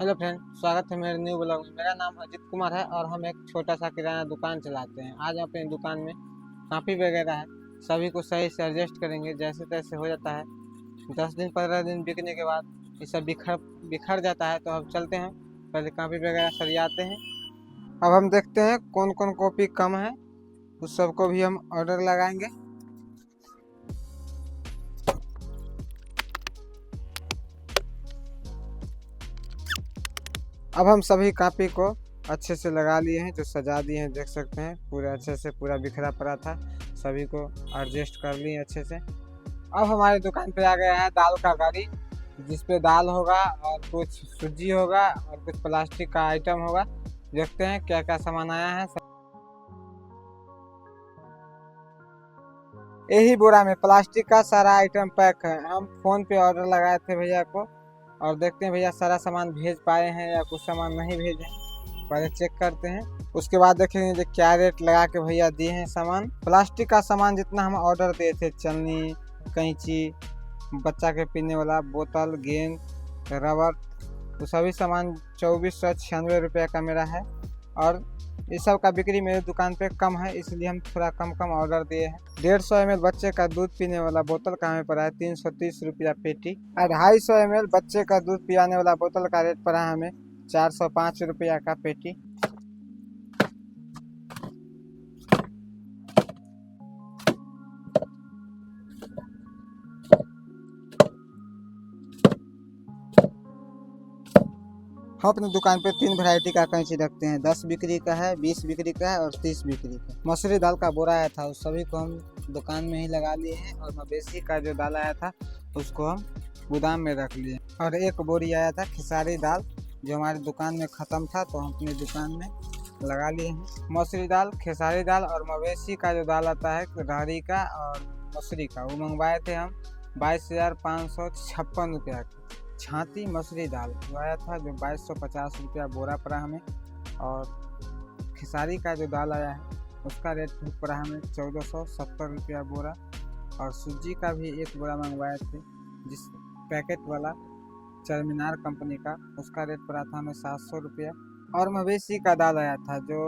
Hello friend, स्वागत है मेरे न्यू ब्लॉग में। मेरा नाम अजीत कुमार है और हम एक छोटा सा किराना दुकान चलाते हैं। आज अपनी दुकान में काफ़ी वगैरह है, सभी को सही से एडजस्ट करेंगे। जैसे तैसे हो जाता है, 10 दिन 15 दिन बिकने के बाद ये सब बिखर बिखर जाता है। तो अब चलते हैं, पहले कापी वगैरह सरियाते हैं। अब हम देखते हैं कौन कौन कॉपी कम है, उस सबको भी हम ऑर्डर लगाएंगे। अब हम सभी कापी को अच्छे से लगा लिए हैं, जो सजा दिए हैं, देख सकते हैं पूरे अच्छे से। पूरा बिखरा पड़ा था, सभी को एडजस्ट कर लिए अच्छे से। अब हमारी दुकान पे आ गया है दाल का गाड़ी, जिसपे दाल होगा और कुछ सूजी होगा और कुछ प्लास्टिक का आइटम होगा। देखते हैं क्या क्या सामान आया है। यही बोरा में प्लास्टिक का सारा आइटम पैक है। हम फोन पे ऑर्डर लगाए थे भैया को, और देखते हैं भैया सारा सामान भेज पाए हैं या कुछ सामान नहीं भेजे, पहले चेक करते हैं। उसके बाद देखेंगे जो क्या रेट लगा के भैया दिए हैं सामान। प्लास्टिक का सामान जितना हम ऑर्डर दिए थे, चलनी, कैंची, बच्चा के पीने वाला बोतल, गेंद, रबर, तो सभी सामान 2496 रुपये का मेरा है। और इस सब का बिक्री मेरी दुकान पे कम है, इसलिए हम थोड़ा कम कम ऑर्डर दिए हैं। 150 ml बच्चे का दूध पीने वाला बोतल का हमें पड़ा है 330 रुपया पेटी। 250 ml बच्चे का दूध पियाने वाला बोतल का रेट पड़ा है हमें 405 रुपया का पेटी। हम अपनी दुकान पे 3 वैरायटी का कैंची रखते हैं, 10 बिक्री का है, 20 बिक्री का है और 30 बिक्री का। मसूरी दाल का बोरा आया था, उस सभी को हम दुकान में ही लगा लिए हैं। और मवेशी का जो दाल आया था उसको हम गोदाम में रख लिए। और एक बोरी आया था खेसारी दाल, जो हमारी दुकान में ख़त्म था, तो हम अपनी दुकान में लगा लिए हैं। मसूरी दाल, खेसारी दाल और मवेशी का जो दाल आता है रहरी का और मसूरी का, वो मंगवाए थे हम 22,556 रुपया का। छाती मसूरी दाल जो आया था, जो 2250 रुपया बोरा पड़ा हमें। और खेसारी का जो दाल आया है उसका रेट पड़ा हमें 1470 रुपया बोरा। और सूजी का भी एक बोरा मंगवाए थे, जिस पैकेट वाला चारमीनार कंपनी का, उसका रेट पड़ा था हमें 700 रुपया। और मवेशी का दाल आया था, जो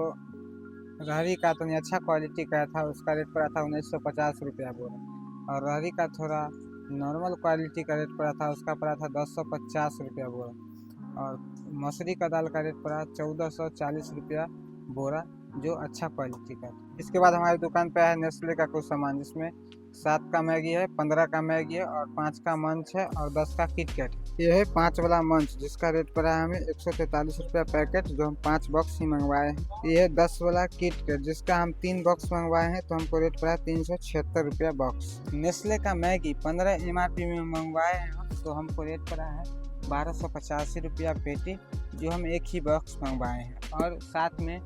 रहरी का तो नहीं, अच्छा क्वालिटी का था, उसका रेट पड़ा था 1950 रुपया बोरा। और रहरी का थोड़ा नॉर्मल क्वालिटी का रेट पड़ा था, उसका पड़ा था 1050 रुपया बोरा। और मसूरी का दाल का रेट पड़ा 1440 रुपया बोरा, जो अच्छा क्वालिटी का। इसके बाद हमारी दुकान पे है नेस्ले का कुछ सामान, जिसमें 7 का मैगी है, 15 का मैगी है और 5 का मंच है और 10 का किटकैट। ये है 5 वाला मंच, जिसका रेट पड़ा है हमें 143 रुपया पैकेट, जो हम 5 बॉक्स ही मंगवाए हैं। ये है 10 वाला किटकैट, जिसका हम 3 बॉक्स मंगवाए हैं, तो हमको रेट पड़ा 376 रुपया बॉक्स। नेस्ले का मैगी 15 MRP में मंगवाए हैं हम, तो हमको रेट पड़ा है 1285 रुपया पेटी, जो हम एक ही बॉक्स मंगवाए हैं। और साथ में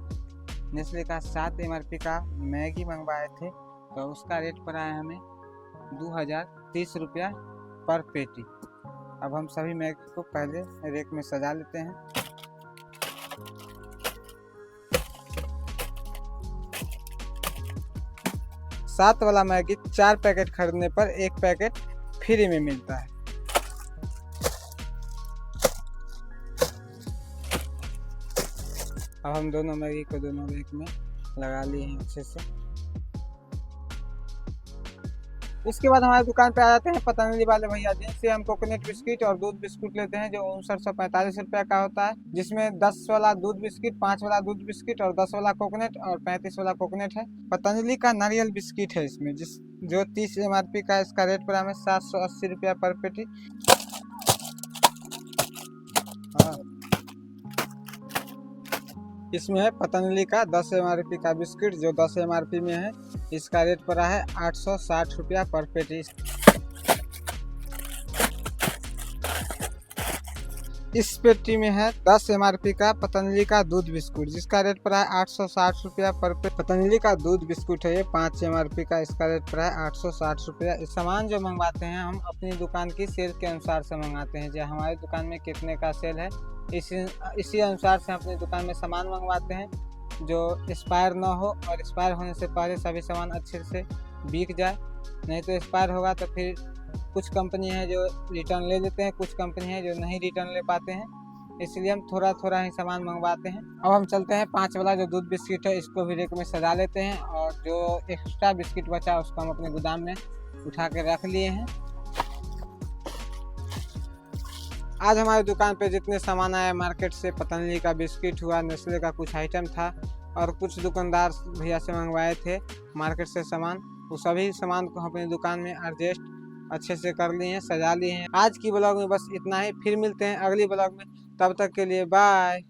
नेस्ले का 7 MRP का मैगी मंगवाए थे, तो उसका रेट पड़ा है हमें 2030 रुपया पर पेटी। अब हम सभी मैगी को पहले रेक में सजा लेते हैं। सात वाला मैगी 4 पैकेट खरीदने पर 1 पैकेट फ्री में मिलता है। अब हम दोनों मैगी को दोनों रेक में लगा लिए हैं अच्छे से। इसके बाद हमारी दुकान पे आ जाते हैं पतंजलि वाले भैया, जिनसे हम कोकोनट बिस्किट और दूध बिस्कुट लेते हैं, जो 5945 रुपया का होता है, जिसमें 10 वाला दूध बिस्किट, 5 वाला दूध बिस्किट और 10 वाला कोकोनट और 35 वाला कोकोनट है। पतंजलि का नारियल बिस्किट है इसमें, जो 30 MRP का, इसका रेट पड़ा हमें 780 रुपया पर पेटी। इसमें है पतंजलि का 10 MRP का बिस्किट, जो 10 MRP में है, इसका रेट पड़ा है 860 रुपया पर पेटी। इस पेटी में है 10 MRP का पतंजलि का दूध बिस्कुट, जिसका रेट पड़ा है 860 रुपया पर पेटी। पतंजलि का दूध बिस्कुट है ये 5 MRP का, इसका रेट पड़ा है 860 रुपया। इस सामान जो मंगवाते हैं हम अपनी दुकान की सेल के अनुसार से मंगाते हैं, जो हमारी दुकान में कितने का सेल है, इसी अनुसार से अपनी दुकान में सामान मंगवाते हैं, जो एक्सपायर ना हो। और एक्सपायर होने से पहले सभी सामान अच्छे से बिक जाए, नहीं तो एक्सपायर होगा तो फिर कुछ कंपनी है जो रिटर्न ले लेते हैं, कुछ कंपनी है जो नहीं रिटर्न ले पाते हैं। इसलिए हम थोड़ा थोड़ा ही सामान मंगवाते हैं। अब हम चलते हैं 5 वाला जो दूध बिस्किट है, इसको भी रेक में सजा लेते हैं और जो एक्स्ट्रा बिस्किट बचा उसको हम अपने गोदाम में उठा के रख लिए हैं। आज हमारी दुकान पे जितने सामान आए मार्केट से, पतंजलि का बिस्किट हुआ, नेस्ले का कुछ आइटम था और कुछ दुकानदार भैया से मंगवाए थे मार्केट से सामान, वो सभी सामान को हम अपनी दुकान में एडजस्ट अच्छे से कर लिए हैं, सजा लिए हैं। आज की ब्लॉग में बस इतना ही, फिर मिलते हैं अगली ब्लॉग में, तब तक के लिए बाय।